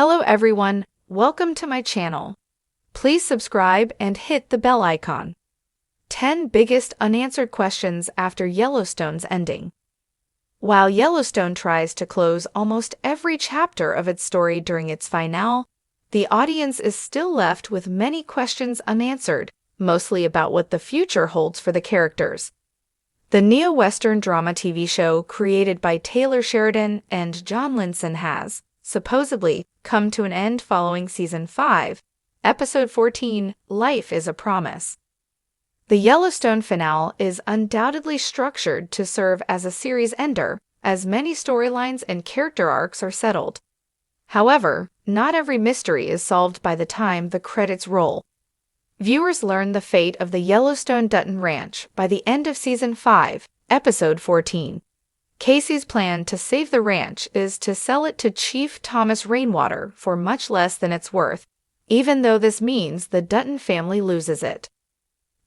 Hello everyone, welcome to my channel. Please subscribe and hit the bell icon. 10 biggest unanswered questions after Yellowstone's ending. While Yellowstone tries to close almost every chapter of its story during its finale, the audience is still left with many questions unanswered, mostly about what the future holds for the characters. The neo-Western drama TV show created by Taylor Sheridan and John Linson has, supposedly, come to an end following Season 5, Episode 14, Life is a Promise. The Yellowstone finale is undoubtedly structured to serve as a series ender, as many storylines and character arcs are settled. However, not every mystery is solved by the time the credits roll. Viewers learn the fate of the Yellowstone Dutton Ranch by the end of Season 5, Episode 14. Casey's plan to save the ranch is to sell it to Chief Thomas Rainwater for much less than it's worth, even though this means the Dutton family loses it.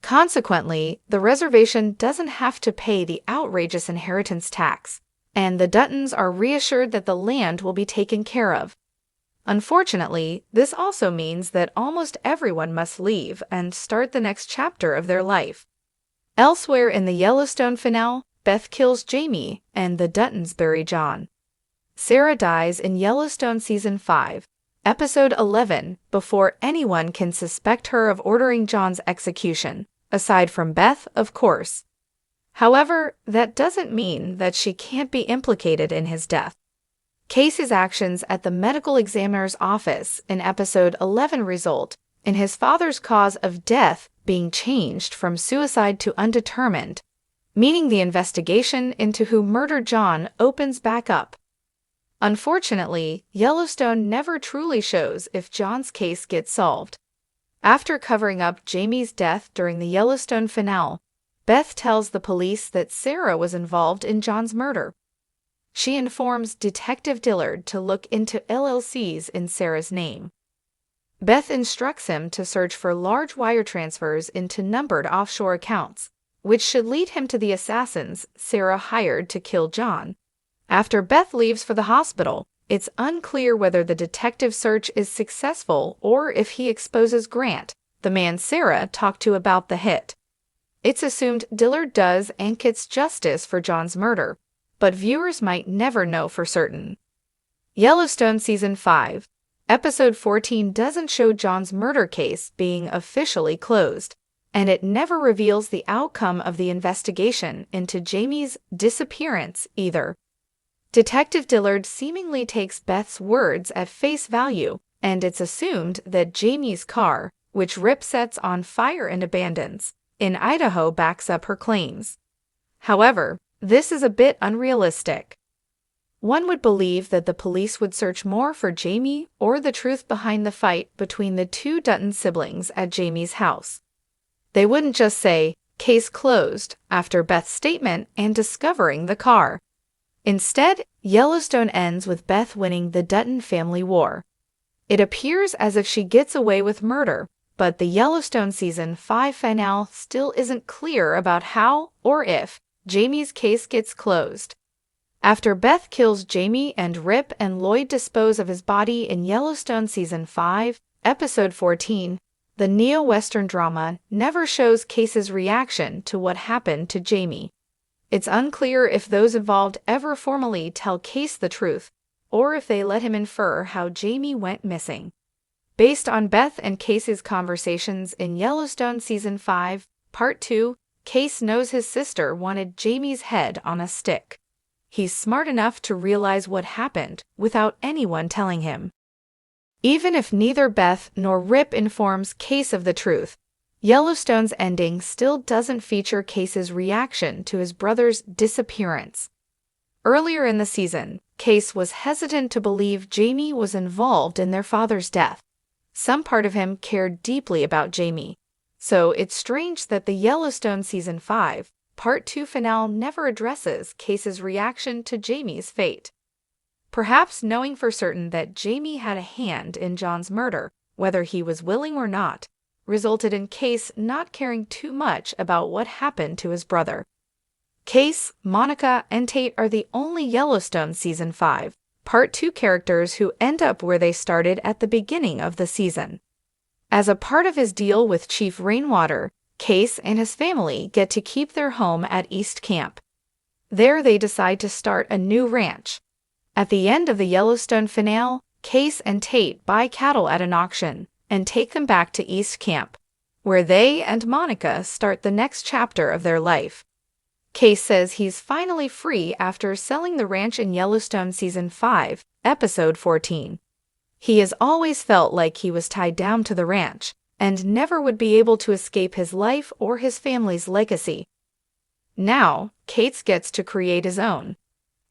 Consequently, the reservation doesn't have to pay the outrageous inheritance tax, and the Duttons are reassured that the land will be taken care of. Unfortunately, this also means that almost everyone must leave and start the next chapter of their life. Elsewhere in the Yellowstone finale, Beth kills Jamie, and the Duttons bury John. Sarah dies in Yellowstone Season 5, Episode 11, before anyone can suspect her of ordering John's execution, aside from Beth, of course. However, that doesn't mean that she can't be implicated in his death. Casey's actions at the medical examiner's office in Episode 11 result in his father's cause of death being changed from suicide to undetermined, meaning the investigation into who murdered John opens back up. Unfortunately, Yellowstone never truly shows if John's case gets solved. After covering up Jamie's death during the Yellowstone finale, Beth tells the police that Sarah was involved in John's murder. She informs Detective Dillard to look into LLCs in Sarah's name. Beth instructs him to search for large wire transfers into numbered offshore accounts, which should lead him to the assassins Sarah hired to kill John. After Beth leaves for the hospital, it's unclear whether the detective search is successful or if he exposes Grant, the man Sarah talked to about the hit. It's assumed Dillard does and gets justice for John's murder, but viewers might never know for certain. Yellowstone Season 5, Episode 14 doesn't show John's murder case being officially closed, and it never reveals the outcome of the investigation into Jamie's disappearance either. Detective Dillard seemingly takes Beth's words at face value, and it's assumed that Jamie's car, which Rip sets on fire and abandons, in Idaho backs up her claims. However, this is a bit unrealistic. One would believe that the police would search more for Jamie or the truth behind the fight between the two Dutton siblings at Jamie's house. They wouldn't just say, "Case closed," after Beth's statement and discovering the car. Instead, Yellowstone ends with Beth winning the Dutton family war. It appears as if she gets away with murder, but the Yellowstone Season 5 finale still isn't clear about how or if Jamie's case gets closed. After Beth kills Jamie and Rip and Lloyd dispose of his body in Yellowstone Season 5, Episode 14, the neo-Western drama never shows Casey's reaction to what happened to Jamie. It's unclear if those involved ever formally tell Case the truth, or if they let him infer how Jamie went missing. Based on Beth and Casey's conversations in Yellowstone Season 5, Part 2, Case knows his sister wanted Jamie's head on a stick. He's smart enough to realize what happened without anyone telling him. Even if neither Beth nor Rip informs Case of the truth, Yellowstone's ending still doesn't feature Case's reaction to his brother's disappearance. Earlier in the season, Case was hesitant to believe Jamie was involved in their father's death. Some part of him cared deeply about Jamie, so it's strange that the Yellowstone Season 5, Part 2 finale never addresses Case's reaction to Jamie's fate. Perhaps knowing for certain that Jamie had a hand in John's murder, whether he was willing or not, resulted in Case not caring too much about what happened to his brother. Case, Monica, and Tate are the only Yellowstone Season 5, Part 2 characters who end up where they started at the beginning of the season. As a part of his deal with Chief Rainwater, Case and his family get to keep their home at East Camp. There they decide to start a new ranch. At the end of the Yellowstone finale, Case and Tate buy cattle at an auction and take them back to East Camp, where they and Monica start the next chapter of their life. Case says he's finally free after selling the ranch in Yellowstone Season 5, Episode 14. He has always felt like he was tied down to the ranch and never would be able to escape his life or his family's legacy. Now, Case gets to create his own.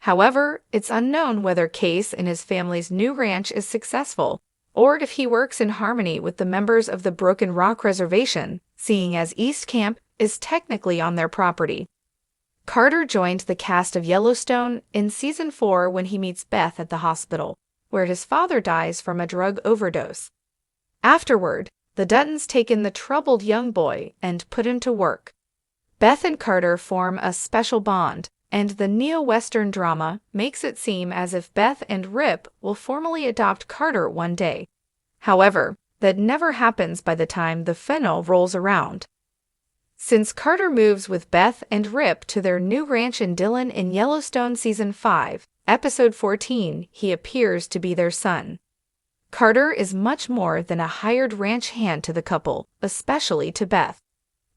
However, it's unknown whether Case and his family's new ranch is successful, or if he works in harmony with the members of the Broken Rock Reservation, seeing as East Camp is technically on their property. Carter joined the cast of Yellowstone in Season 4 when he meets Beth at the hospital, where his father dies from a drug overdose. Afterward, the Duttons take in the troubled young boy and put him to work. Beth and Carter form a special bond, and the neo-Western drama makes it seem as if Beth and Rip will formally adopt Carter one day. However, that never happens by the time the finale rolls around. Since Carter moves with Beth and Rip to their new ranch in Dillon in Yellowstone Season 5, Episode 14, he appears to be their son. Carter is much more than a hired ranch hand to the couple, especially to Beth.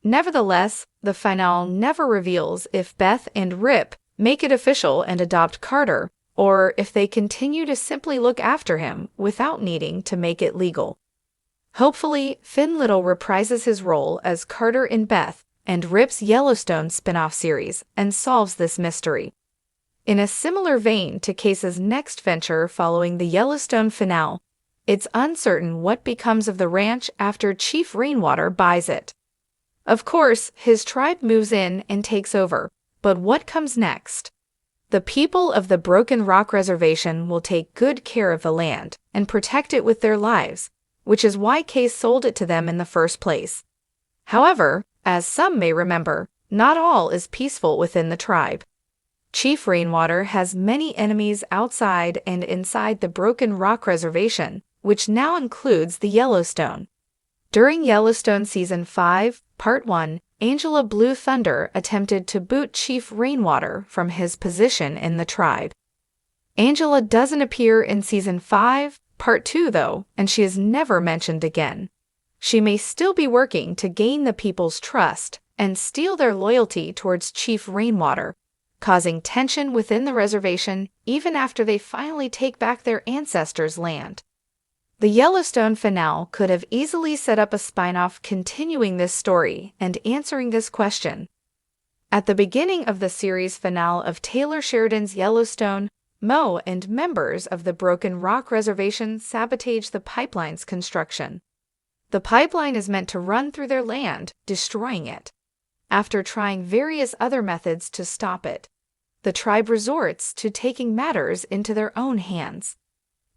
Nevertheless, the finale never reveals if Beth and Rip make it official and adopt Carter, or if they continue to simply look after him without needing to make it legal. Hopefully, Finn Little reprises his role as Carter in Beth and Rip's Yellowstone spin-off series and solves this mystery. In a similar vein to Case's next venture following the Yellowstone finale, it's uncertain what becomes of the ranch after Chief Rainwater buys it. Of course, his tribe moves in and takes over, but what comes next? The people of the Broken Rock Reservation will take good care of the land and protect it with their lives, which is why Case sold it to them in the first place. However, as some may remember, not all is peaceful within the tribe. Chief Rainwater has many enemies outside and inside the Broken Rock Reservation, which now includes the Yellowstone. During Yellowstone Season 5, Part 1, Angela Blue Thunder attempted to boot Chief Rainwater from his position in the tribe. Angela doesn't appear in Season 5, Part 2 though, and she is never mentioned again. She may still be working to gain the people's trust and steal their loyalty towards Chief Rainwater, causing tension within the reservation even after they finally take back their ancestors' land. The Yellowstone finale could have easily set up a spin-off continuing this story and answering this question. At the beginning of the series finale of Taylor Sheridan's Yellowstone, Mo and members of the Broken Rock Reservation sabotage the pipeline's construction. The pipeline is meant to run through their land, destroying it. After trying various other methods to stop it, the tribe resorts to taking matters into their own hands.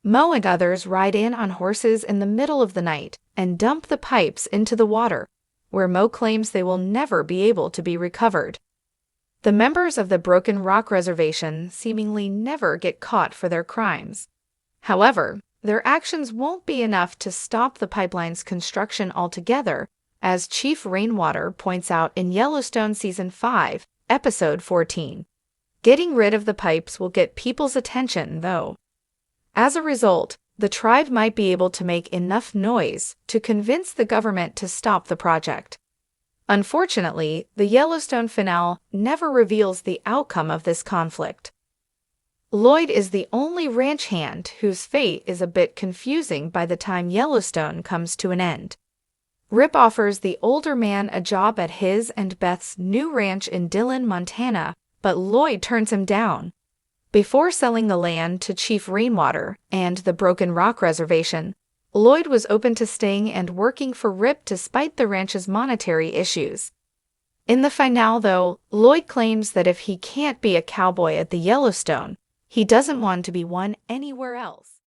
Mo and others ride in on horses in the middle of the night and dump the pipes into the water, where Mo claims they will never be able to be recovered. The members of the Broken Rock Reservation seemingly never get caught for their crimes. However, their actions won't be enough to stop the pipeline's construction altogether, as Chief Rainwater points out in Yellowstone Season 5, Episode 14. Getting rid of the pipes will get people's attention, though. As a result, the tribe might be able to make enough noise to convince the government to stop the project. Unfortunately, the Yellowstone finale never reveals the outcome of this conflict. Lloyd is the only ranch hand whose fate is a bit confusing by the time Yellowstone comes to an end. Rip offers the older man a job at his and Beth's new ranch in Dillon, Montana, but Lloyd turns him down. Before selling the land to Chief Rainwater and the Broken Rock Reservation, Lloyd was open to staying and working for Rip despite the ranch's monetary issues. In the finale, though, Lloyd claims that if he can't be a cowboy at the Yellowstone, he doesn't want to be one anywhere else.